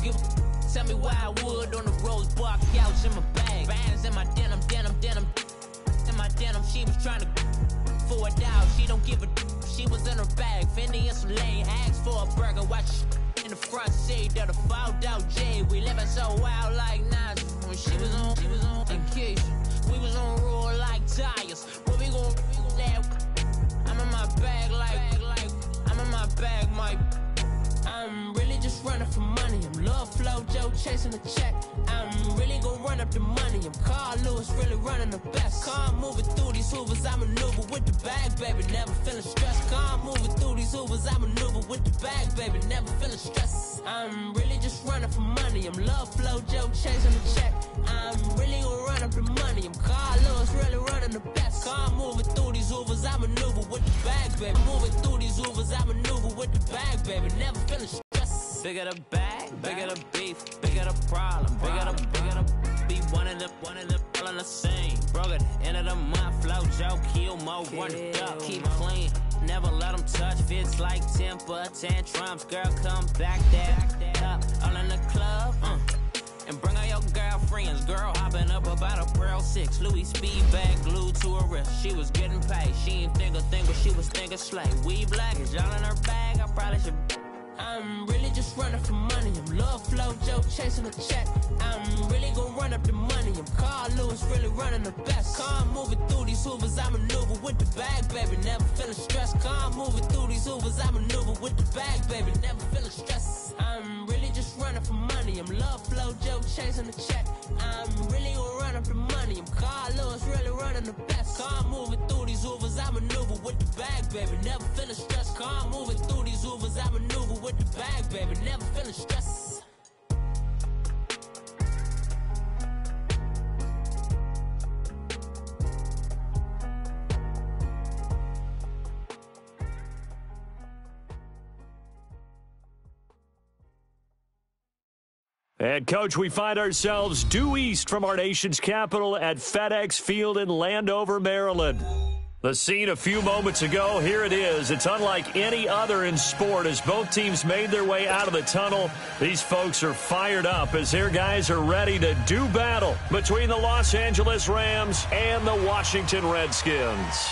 give a tell me why I would on the rose bark couch in my bag. Bands in my denim. In my denim, she was trying to for a dog. She don't give a she was in her bag. Fendi and some lane asked for a burger. Watch in the front seat of the fouled out J. We living so wild like Nas. When she was on vacation. We was on roll like tires. What we gon' laugh? I'm in my bag like I'm in my bag, Mike. I'm really just running for money. I'm Love Flow Joe chasing the check. I'm really gon' run up the money. I'm Carl Lewis really running the best. Calm moving through these hoovers. I maneuver with the bag, baby. Never feeling stressed. Calm moving through these hoovers. I maneuver with the bag, baby. Never feeling stressed. I'm really just running for money. I'm Love Flow Joe chasing the check. I'm really gon' run up the money. I'm Carl Lewis really running the best. Calm moving through these hoovers. I maneuver with the bag, baby. Moving through these hoovers. I maneuver with the bag, baby. Never feeling stressed. Bigger the bag, bigger the beef, bigger the problem, bigger the be one in the all in the same. Broke at the end of the month, Flow Joe, kill mo, run it up, keep clean. Never let them touch, fits like temper tantrums. Girl, come back there, up, all in the club, and bring all your girlfriends. Girl hopping up about a Pearl 6, Louis speed bag glued to her wrist. She was getting paid, she ain't think a thing, but she was thinking slay. We black, is y'all in her bag? I probably should. I'm really just running for money. I'm Love Flow Joe chasing the check. I'm really gon' run up the money. I'm Carl Lewis really running the best. Calm moving through these hoovers. I maneuver with the bag, baby. Never feeling stressed. Calm moving through these hoovers. I maneuver with the bag, baby. Never feeling stressed. I'm really just running for money. I'm Love Flow Joe chasing the check. I'm really gon' run up the money. I'm Carl Lewis really running the best. Calm moving through these hoovers. I maneuver with the bag, baby. Never feeling stressed. Calm moving through these hoovers. I maneuver with the bag, baby. Never feeling stressed. And, Coach, we find ourselves due east from our nation's capital at FedEx Field in Landover, Maryland. The scene a few moments ago, here it is. It's unlike any other in sport as both teams made their way out of the tunnel. These folks are fired up as their guys are ready to do battle between the Los Angeles Rams and the Washington Redskins.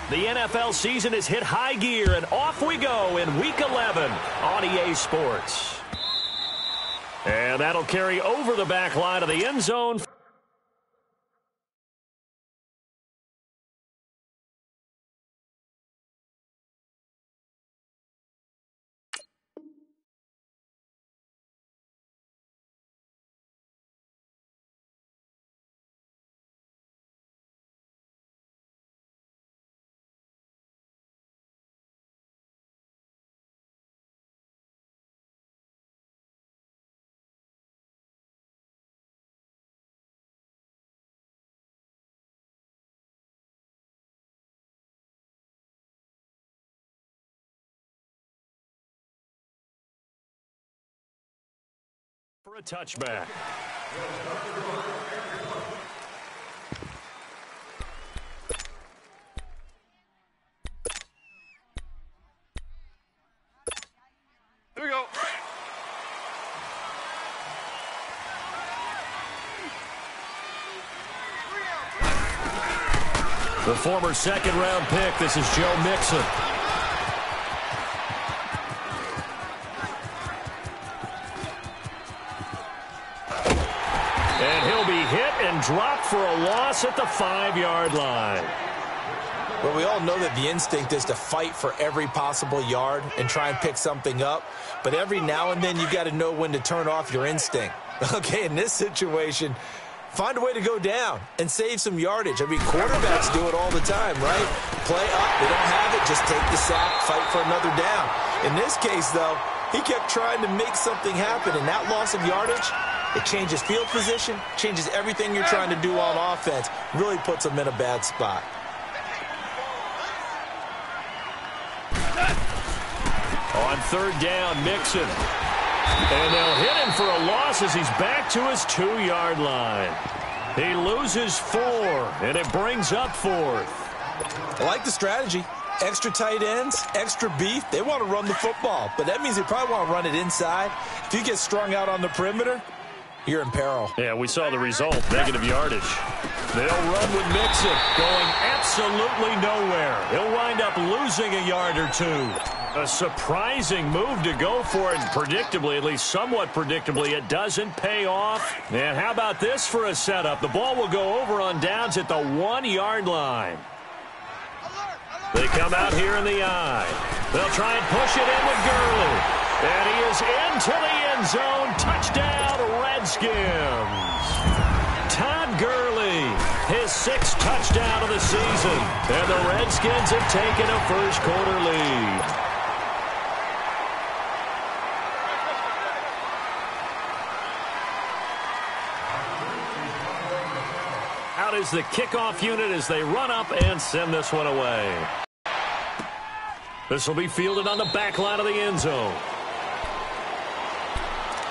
The NFL season has hit high gear, and off we go in Week 11 on EA Sports. And that'll carry over the back line of the end zone. For a touchback. Here we go. The former second-round pick, this is Joe Mixon. And he'll be hit and dropped for a loss at the 5-yard line. Well, we all know that the instinct is to fight for every possible yard and try and pick something up. But every now and then, you got to know when to turn off your instinct. Okay, in this situation, find a way to go down and save some yardage. I mean, quarterbacks do it all the time, right? Play up, they don't have it, just take the sack, fight for another down. In this case, though, he kept trying to make something happen, and that loss of yardage, it changes field position, changes everything you're trying to do on offense, really puts him in a bad spot. On third down, Mixon. And they'll hit him for a loss as he's back to his 2-yard line. He loses 4, and it brings up 4th. I like the strategy. Extra tight ends, extra beef, they want to run the football. But that means they probably want to run it inside. If you get strung out on the perimeter, you're in peril. Yeah, we saw the result, negative yardage. They'll run with Mixon, going absolutely nowhere. He'll wind up losing a yard or two. A surprising move to go for it, and predictably, at least somewhat predictably, it doesn't pay off. And how about this for a setup? The ball will go over on downs at the 1-yard line. They come out here in the eye. They'll try and push it in with Gurley. And he is into the end zone. Touchdown, Redskins. Todd Gurley, his 6th touchdown of the season. And the Redskins have taken a first-quarter lead. Out is the kickoff unit as they run up and send this one away. This will be fielded on the back line of the end zone.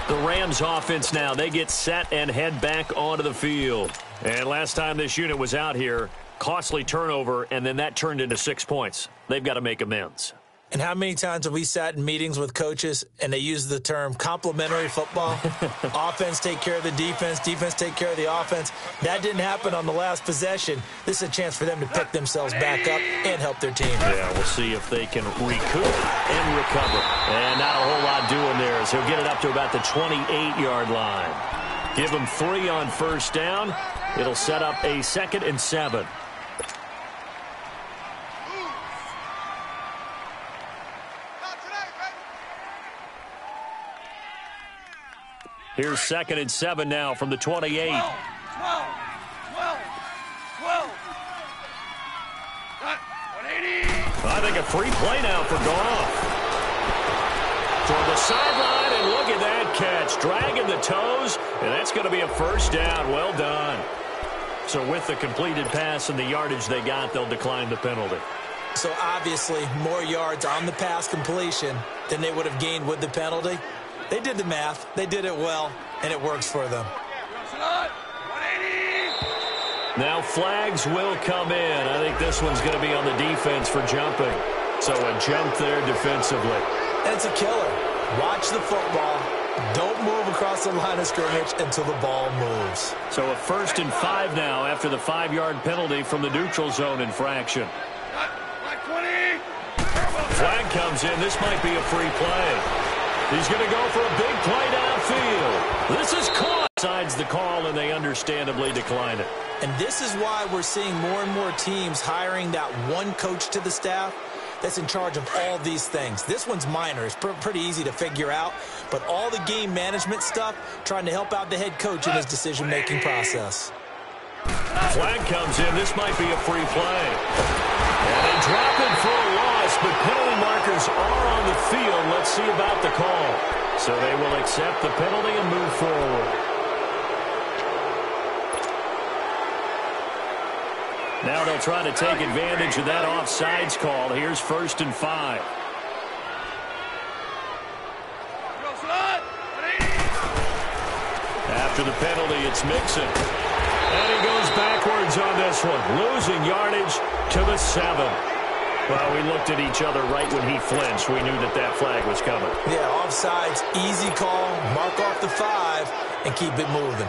The Rams offense now, they get set and head back onto the field. And last time this unit was out here, costly turnover, and then that turned into 6 points. They've got to make amends. And how many times have we sat in meetings with coaches and they use the term complementary football? Offense take care of the defense, defense take care of the offense. That didn't happen on the last possession. This is a chance for them to pick themselves back up and help their team. Yeah, we'll see if they can recoup and recover. And not a whole lot doing there as he'll get it up to about the 28-yard line. Give them 3 on first down. It'll set up a 2nd and 7. Here's 2nd and 7 now from the 28. 12. I think a free play now for Goff. Toward the sideline, and look at that catch. Dragging the toes, and that's going to be a first down. Well done. So with the completed pass and the yardage they got, they'll decline the penalty. So obviously more yards on the pass completion than they would have gained with the penalty. They did the math, they did it well, and it works for them. Now flags will come in. I think this one's going to be on the defense for jumping. So a jump there defensively. And it's a killer. Watch the football. Don't move across the line of scrimmage until the ball moves. So a 1st and 5 now after the 5-yard penalty from the neutral zone infraction. Flag comes in. This might be a free play. He's going to go for a big play downfield. This is caught. Sides the call, and they understandably decline it. And this is why we're seeing more and more teams hiring that one coach to the staff that's in charge of all these things. This one's minor. It's pretty easy to figure out. But all the game management stuff, trying to help out the head coach in his decision-making process. Flag comes in. This might be a free play. And they drop it for a loss, but penalty markers are on the field. Let's see about the call. So they will accept the penalty and move forward. Now they'll try to take advantage of that offsides call. Here's 1st and 5. After the penalty, it's Mixon. And he goes backwards on this one, losing yardage to the 7. Well, we looked at each other right when he flinched. We knew that that flag was coming. Yeah, offsides, easy call, mark off the 5, and keep it moving.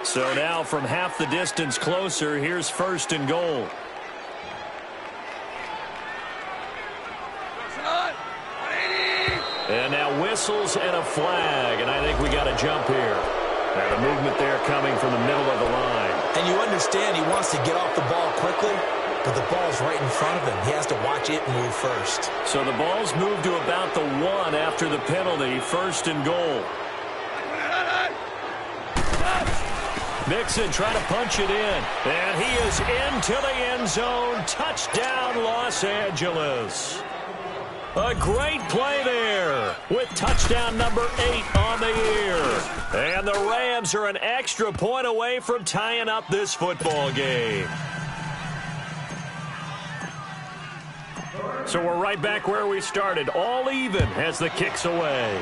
So now from half the distance closer, here's 1st and goal. And now whistles and a flag, and I think we got a jump here. Now the movement there coming from the middle of the line. And you understand he wants to get off the ball quickly, but the ball's right in front of him. He has to watch it move first. So the ball's moved to about the 1 after the penalty, 1st and goal. Mixon trying to punch it in, and he is into the end zone. Touchdown, Los Angeles. A great play there with touchdown number 8 on the year. And the Rams are an extra point away from tying up this football game. So we're right back where we started, all even as the kick's away.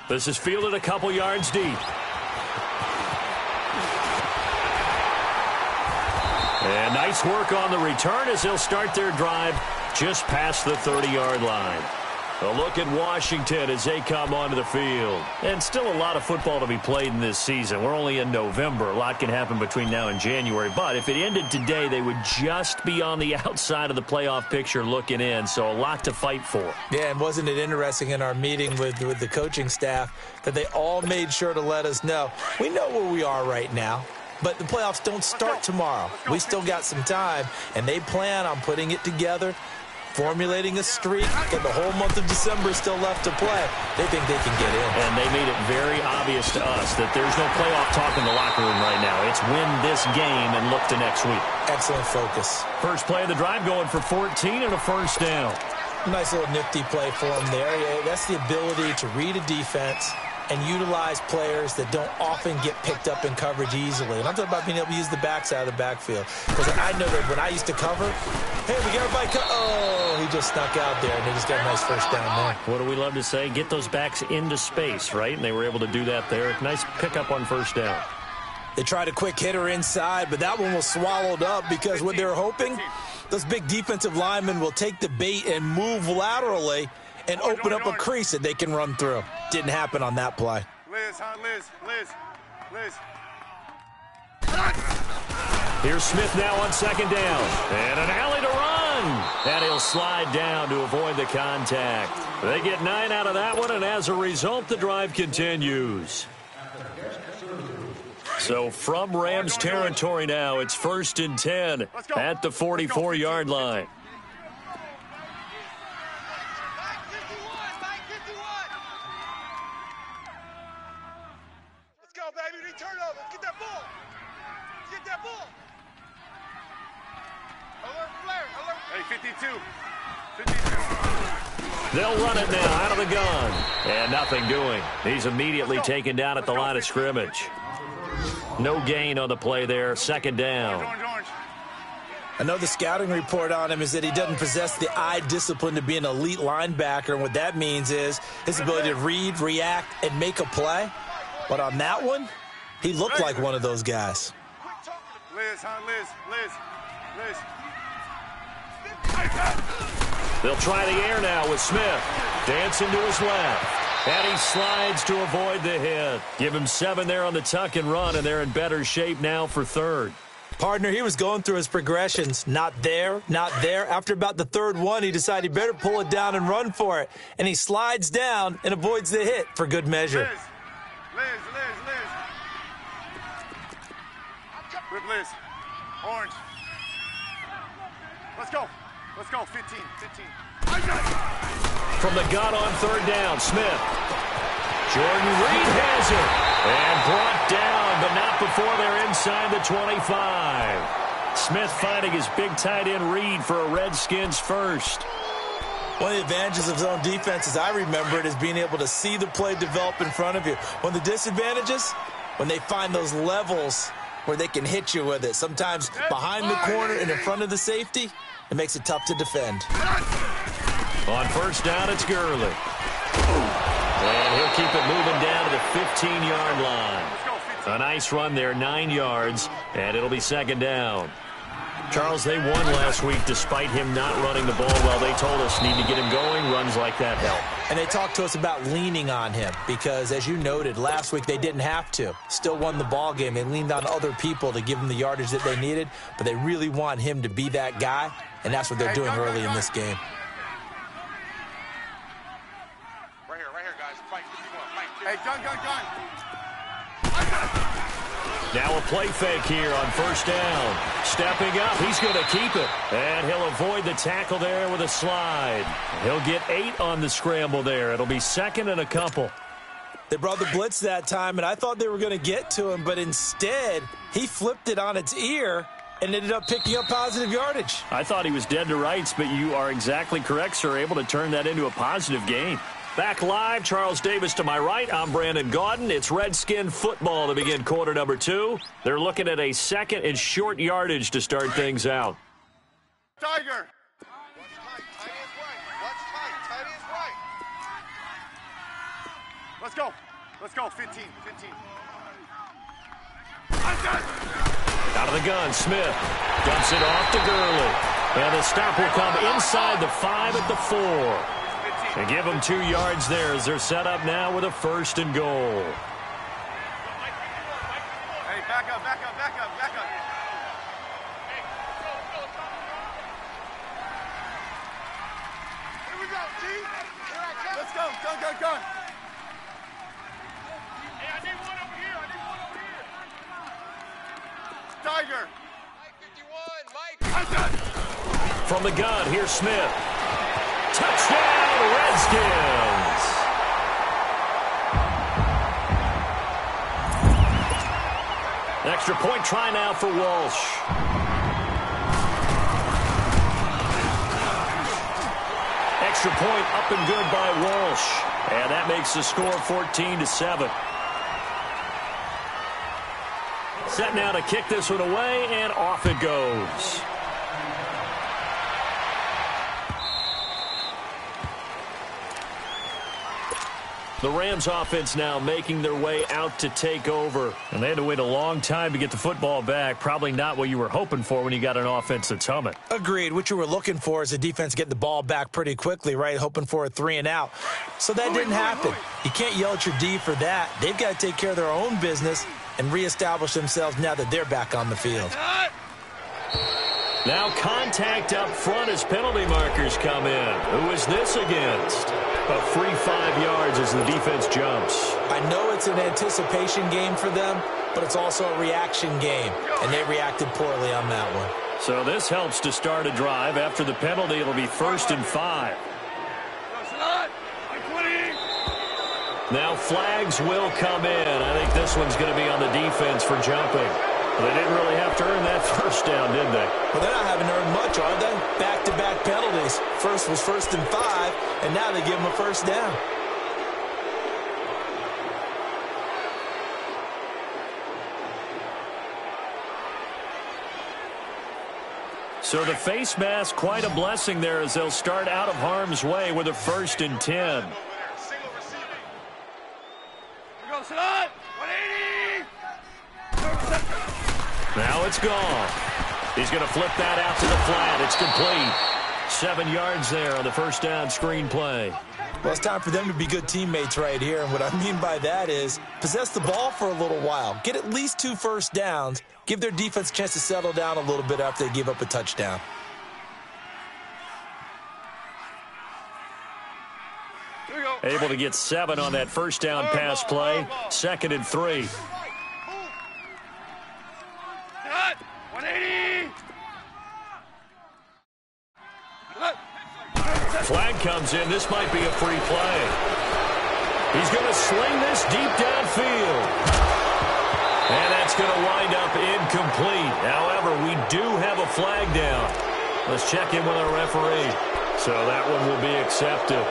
This is fielded a couple yards deep. And nice work on the return as they'll start their drive just past the 30-yard line. A look at Washington as they come onto the field. And still a lot of football to be played in this season. We're only in November. A lot can happen between now and January. But if it ended today, they would just be on the outside of the playoff picture looking in. So a lot to fight for. Yeah, and wasn't it interesting in our meeting with the coaching staff that they all made sure to let us know, we know where we are right now. But the playoffs don't start tomorrow. We still got some time, and they plan on putting it together, formulating a streak, and the whole month of December is still left to play. They think they can get in. And they made it very obvious to us that there's no playoff talk in the locker room right now. It's win this game and look to next week. Excellent focus. First play of the drive going for 14 and a first down. Nice little nifty play for him there. Yeah, that's the ability to read a defense and utilize players that don't often get picked up in coverage easily. And I'm talking about being able to use the backside of the backfield. Because I know that when I used to cover, hey, we got everybody oh, he just snuck out there, and they just got a nice first down there. What do we love to say? Get those backs into space, right? And they were able to do that there. Nice pickup on first down. They tried a quick hitter inside, but that one was swallowed up because what they're hoping, those big defensive linemen will take the bait and move laterally and open up a crease that they can run through. Didn't happen on that play. Liz. Here's Smith now on second down. And an alley to run. And he'll slide down to avoid the contact. They get 9 out of that one, and as a result, the drive continues. So from Rams territory now, it's 1st and 10 at the 44-yard line. They'll run it now out of the gun. And nothing doing. He's immediately taken down at the line of scrimmage. No gain on the play there. Second down. I know the scouting report on him is that he doesn't possess the eye discipline to be an elite linebacker. And what that means is his ability to read, react, and make a play. But on that one, he looked like one of those guys. Liz. They'll try the air now with Smith. Dancing to his left. And he slides to avoid the hit. Give him 7 there on the tuck and run, and they're in better shape now for third. Partner, he was going through his progressions. Not there, not there. After about the third one, he decided he better pull it down and run for it. And he slides down and avoids the hit for good measure. Liz. Rip Liz. Orange. Let's go. 15. From the gun on third down, Smith. Jordan Reed has it. And brought down, but not before they're inside the 25. Smith finding his big tight end Reed for a Redskins first. One of the advantages of zone defense, as I remember it, is being able to see the play develop in front of you. One of the disadvantages, when they find those levels where they can hit you with it. Sometimes behind the corner and in front of the safety, it makes it tough to defend. On first down, it's Gurley. And he'll keep it moving down to the 15-yard line. A nice run there, 9 yards, and it'll be second down. Charles, they won last week despite him not running the ball well. They told us need to get him going. Runs like that help. And they talked to us about leaning on him because, as you noted, last week they didn't have to. Still won the ball game. They leaned on other people to give them the yardage that they needed, but they really want him to be that guy, and that's what they're doing early in this game. Right here, guys. Fight. Hey, gun. Now a play fake here on first down. Stepping up, he's going to keep it. And he'll avoid the tackle there with a slide. He'll get 8 on the scramble there. It'll be second and a couple. They brought the blitz that time, and I thought they were going to get to him, but instead he flipped it on its ear and ended up picking up positive yardage. I thought he was dead to rights, but you are exactly correct, sir, able to turn that into a positive gain. Back live, Charles Davis to my right. I'm Brandon Gaudin. It's Redskin football to begin quarter number 2. They're looking at a second and short yardage to start things out. Tiger. Let's go. 15. Out of the gun, Smith dumps it off to Gurley. And the stop will come inside the 5 at the 4. And give them 2 yards there as they're set up now with a 1st and goal. Hey, back up, back up, back up, back up. Here we go, G. Let's go, go, go, go. Hey, I need one over here. I need one over here. Tiger. Mike 51, Mike. From the gun, here's Smith. Touchdown, Redskins! Extra point try now for Walsh. Extra point up and good by Walsh. And that makes the score 14-7. Set now to kick this one away, and off it goes. The Rams offense now making their way out to take over. And they had to wait a long time to get the football back. Probably not what you were hoping for when you got an offense that's humming. Agreed. What you were looking for is a defense getting the ball back pretty quickly, right? Hoping for a 3 and out. So that didn't happen. You can't yell at your D for that. They've got to take care of their own business and reestablish themselves now that they're back on the field. Now contact up front as penalty markers come in. Who is this against? A free 5 yards as the defense jumps. I know it's an anticipation game for them, but it's also a reaction game, and they reacted poorly on that one. So this helps to start a drive. After the penalty, it'll be 1st and 5. Now flags will come in. I think this one's going to be on the defense for jumping. They didn't really have to earn that 1st down, did they? Well, they're not having earned much, are they? Back-to-back penalties. First was 1st and 5, and now they give them a 1st down. So the face mask, quite a blessing there as they'll start out of harm's way with a 1st and 10. Now it's gone. He's going to flip that out to the flat. It's complete. 7 yards there on the 1st down screen play. Well, it's time for them to be good teammates right here. And what I mean by that is possess the ball for a little while. Get at least 2 first downs. Give their defense a chance to settle down a little bit after they give up a touchdown. Able to get 7 on that 1st down pass play. 2nd and 3. Flag comes in. This might be a free play. He's going to sling this deep downfield. And that's going to wind up incomplete. However, we do have a flag down. Let's check in with our referee. So that one will be accepted.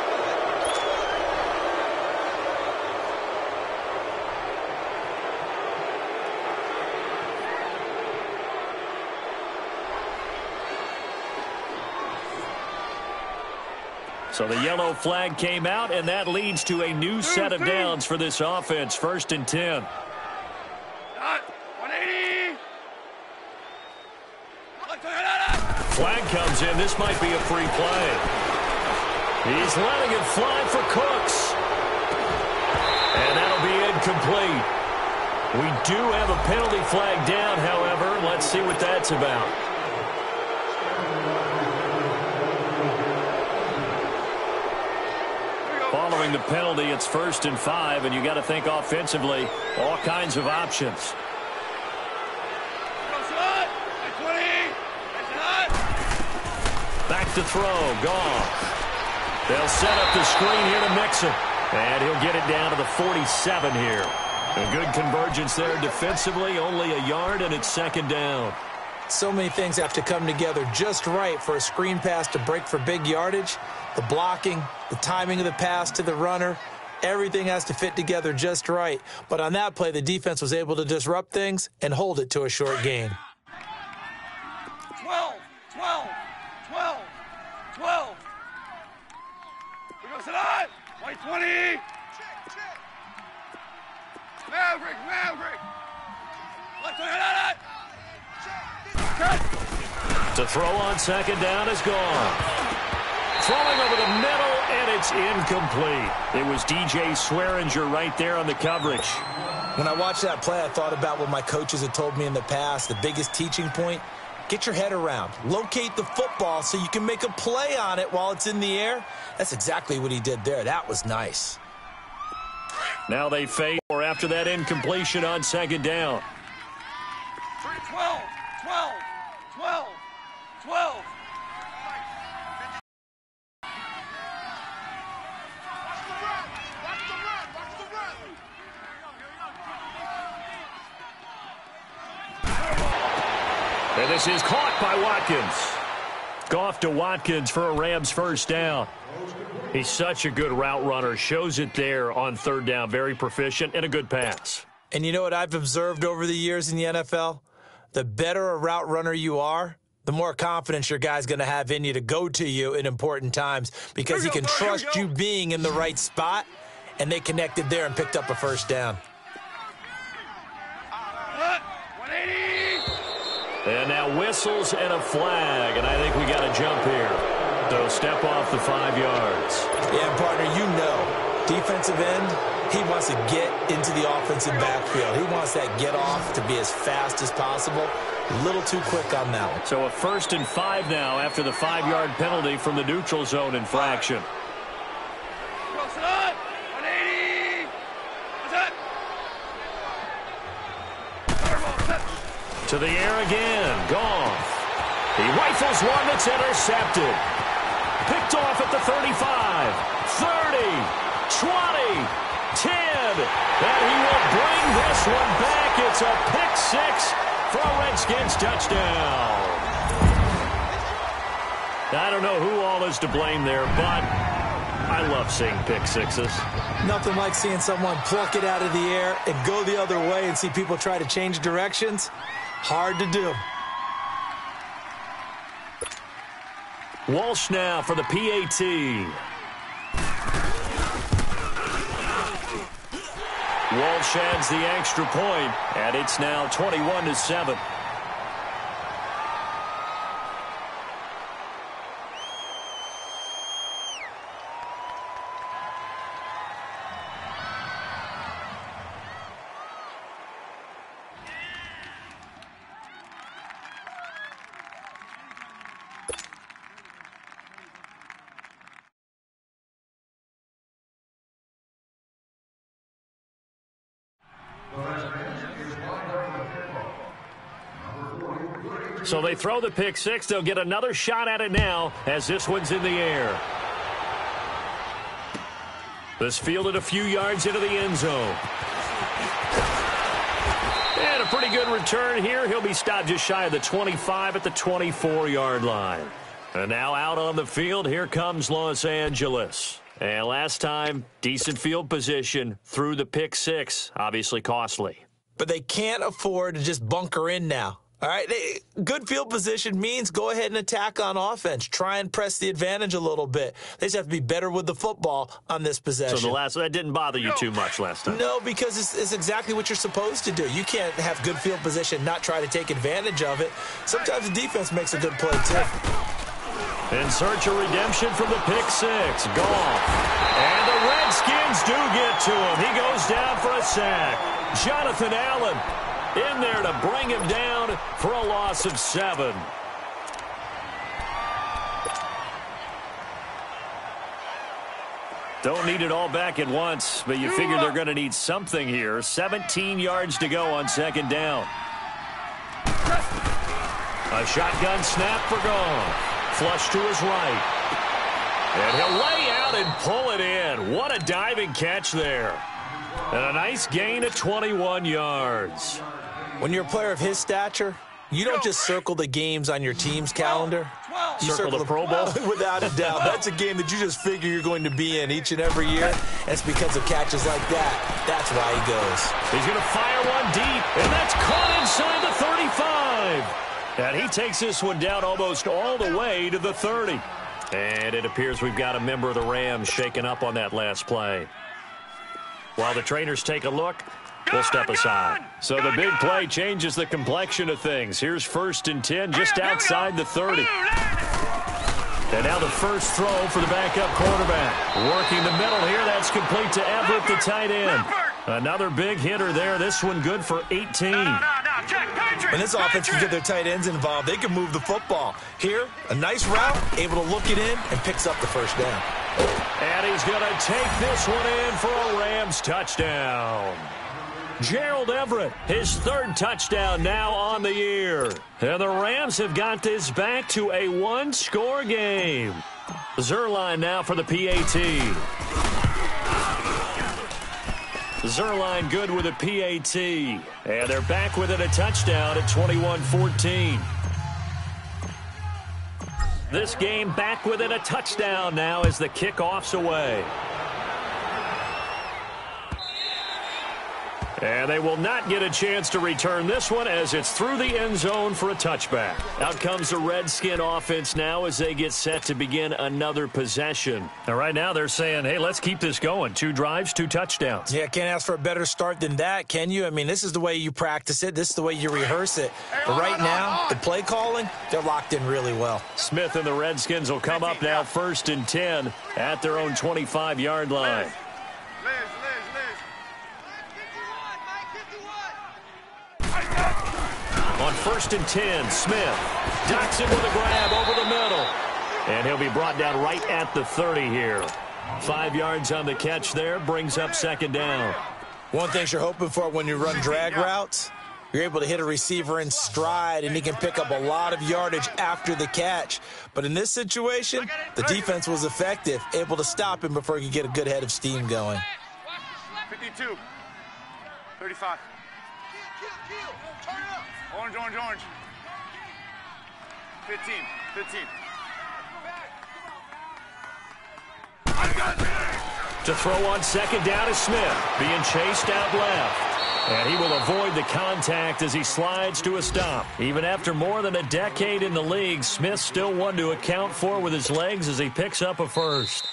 So the yellow flag came out, and that leads to a new set of downs for this offense. 1st and 10. 180. Flag comes in. This might be a free play. He's letting it fly for Cooks. And that'll be incomplete. We do have a penalty flag down, however. Let's see what that's about. Following the penalty, it's 1st and 5, and you got to think offensively, all kinds of options. Back to throw, Goff. They'll set up the screen here to Mixon, and he'll get it down to the 47 here. A good convergence there defensively, only a yard, and it's 2nd down. So many things have to come together just right for a screen pass to break for big yardage. The blocking, the timing of the pass to the runner, everything has to fit together just right. But on that play, the defense was able to disrupt things and hold it to a short gain. 12, 12, 12, 12. We go tonight. White 20. Maverick, Maverick. Left on it. To throw on second down is gone. Throwing over the middle, and it's incomplete. It was DJ Swearinger right there on the coverage. When I watched that play, I thought about what my coaches had told me in the past. The biggest teaching point, get your head around. Locate the football so you can make a play on it while it's in the air. That's exactly what he did there. That was nice. Now they fade after that incompletion on second down. 12, 12, 12, 12. And this is caught by Watkins. Goff to Watkins for a Rams first down. He's such a good route runner. Shows it there on third down. Very proficient and a good pass. And you know what I've observed over the years in the NFL? The better a route runner you are, the more confidence your guy's going to have in you to go to you in important times because he can trust you being in the right spot, and they connected there and picked up a first down. 180. And now whistles and a flag, and I think we got a jump here. So step off the 5 yards. Yeah, partner, you know, defensive end, he wants to get into the offensive backfield. He wants that get off to be as fast as possible. A little too quick on that one. So a 1st and 5 now after the 5-yard penalty from the neutral zone infraction. Close it up. 180. What's that? To the air again. Goff. He rifles one that's intercepted. Picked off at the 35, 30, 20, 10. And he will bring this one back. It's a pick six for a Redskins touchdown. I don't know who all is to blame there, but I love seeing pick sixes. Nothing like seeing someone pluck it out of the air and go the other way and see people try to change directions. Hard to do. Walsh now for the PAT. Walsh adds the extra point, and it's now 21-7. So they throw the pick six. They'll get another shot at it now as this one's in the air. This fielded a few yards into the end zone. And a pretty good return here. He'll be stopped just shy of the 25 at the 24-yard line. And now out on the field, here comes Los Angeles. And last time, decent field position through the pick six. Obviously costly. But they can't afford to just bunker in now. All right, good field position means go ahead and attack on offense. Try and press the advantage a little bit. They just have to be better with the football on this possession. So that didn't bother you too much last time? No, because it's exactly what you're supposed to do. You can't have good field position, not try to take advantage of it. Sometimes the defense makes a good play, too. In search of redemption from the pick six. Goff. And the Redskins do get to him. He goes down for a sack. Jonathan Allen in there to bring him down for a loss of 7. Don't need it all back at once, but you figure they're going to need something here. 17 yards to go on second down. A shotgun snap for Goff. Flush to his right. And he'll lay out and pull it in. What a diving catch there. And a nice gain of 21 yards. When you're a player of his stature, you don't just circle the games on your team's calendar. You circle the Pro Bowl? Without a doubt. That's a game that you just figure you're going to be in each and every year. And it's because of catches like that. That's why he goes. He's going to fire one deep, and that's caught inside the 35. And he takes this one down almost all the way to the 30. And it appears we've got a member of the Rams shaken up on that last play. While the trainers take a look, will step aside. So the big play changes the complexion of things. Here's 1st and 10 just outside the 30. And now the first throw for the backup quarterback. Working the middle here. That's complete to Everett, the tight end. Another big hitter there. This one good for 18. When this offense can get their tight ends involved, they can move the football. Here, a nice route, able to look it in, and picks up the first down. And he's going to take this one in for a Rams touchdown. Gerald Everett, his 3rd touchdown now on the year. And the Rams have got this back to a 1-score game. Zuerlein now for the PAT. Zuerlein good with a PAT. And they're back within a touchdown at 21-14. This game back within a touchdown now as the kickoff's away. And they will not get a chance to return this one as it's through the end zone for a touchback. Out comes the Redskin offense now as they get set to begin another possession. Now, right now they're saying, hey, let's keep this going. 2 drives, 2 touchdowns. Yeah, can't ask for a better start than that, can you? I mean, this is the way you practice it. This is the way you rehearse it. But right now, the play calling, they're locked in really well. Smith and the Redskins will come up now 1st and 10 at their own 25-yard line. On 1st and 10, Smith docks him with a grab over the middle. And he'll be brought down right at the 30 here. 5 yards on the catch there, brings up 2nd down. One thing you're hoping for when you run drag routes, you're able to hit a receiver in stride, and he can pick up a lot of yardage after the catch. But in this situation, the defense was effective, able to stop him before he could get a good head of steam going. 52. 35. Orange, orange, orange. 15, 15. To throw on 2nd down is Smith, being chased out left. And he will avoid the contact as he slides to a stop. Even after more than a decade in the league, Smith still one to account for with his legs as he picks up a first.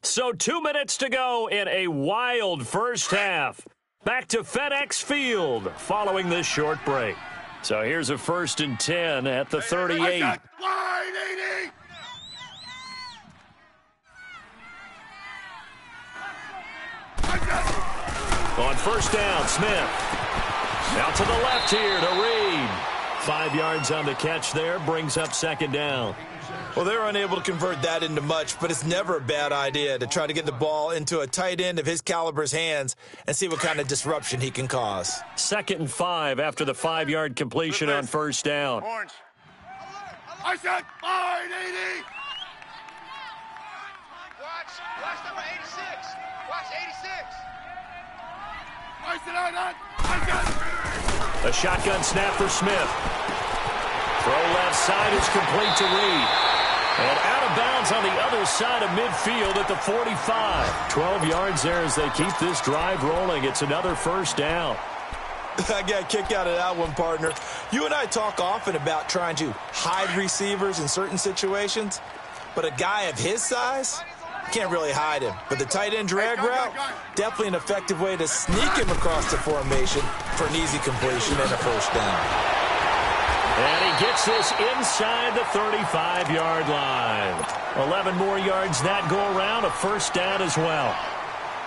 So 2 minutes to go in a wild first half. Back to FedEx Field following this short break. So here's a 1st and 10 at the 38. Line 80. On 1st down, Smith. Out to the left here to Reed. 5 yards on the catch there, brings up 2nd down. Well, they're unable to convert that into much, but it's never a bad idea to try to get the ball into a tight end of his caliber's hands and see what kind of disruption he can cause. 2nd and 5 after the 5-yard completion on 1st down. Orange. I said line 80. Watch number 86. Watch 86. I said A shotgun snap for Smith. Throw left side is complete to Reed. And out of bounds on the other side of midfield at the 45. 12 yards there as they keep this drive rolling. It's another 1st down. I got a kick out of that one, partner. You and I talk often about trying to hide receivers in certain situations, but a guy of his size can't really hide him. But the tight end drag route, definitely an effective way to sneak him across the formation for an easy completion and a 1st down. And he gets this inside the 35-yard line. 11 more yards that go around, a 1st down as well.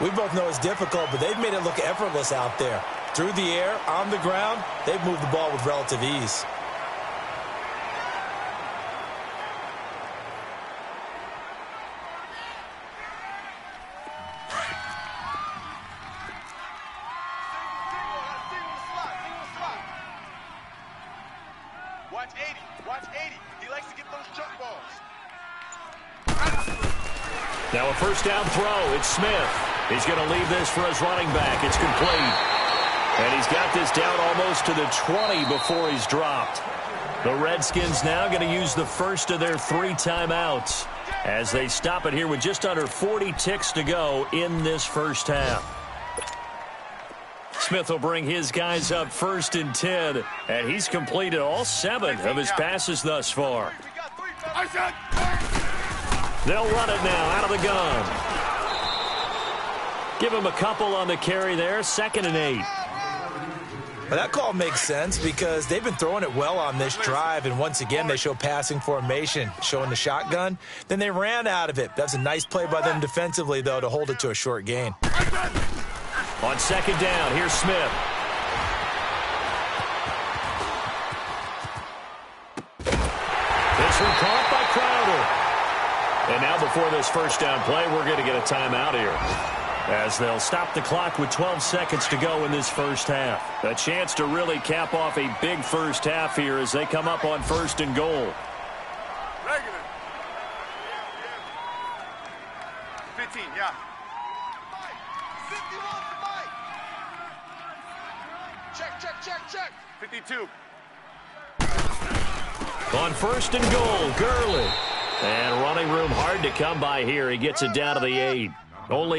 We both know it's difficult, but they've made it look effortless out there. Through the air, on the ground, they've moved the ball with relative ease. Watch 80. Watch 80. He likes to get those jump balls. Now a 1st down throw. It's Smith. He's going to leave this for his running back. It's complete. And he's got this down almost to the 20 before he's dropped. The Redskins now going to use the first of their 3 timeouts as they stop it here with just under 40 ticks to go in this first half. Smith will bring his guys up 1st and 10, and he's completed all 7 of his passes thus far. They'll run it now out of the gun. Give him a couple on the carry there. 2nd and 8. Well, that call makes sense because they've been throwing it well on this drive, and once again they show passing formation, showing the shotgun. Then they ran out of it. That's a nice play by them defensively, though, to hold it to a short gain. On 2nd down, here's Smith. This one caught by Crowder. And now before this first down play, we're going to get a timeout here, as they'll stop the clock with 12 seconds to go in this first half. A chance to really cap off a big first half here as they come up on 1st and goal. Regular. 15, yeah. 51 for Mike. Check. 52. On 1st and goal, Gurley. And running room hard to come by here. He gets it down to the 8. Only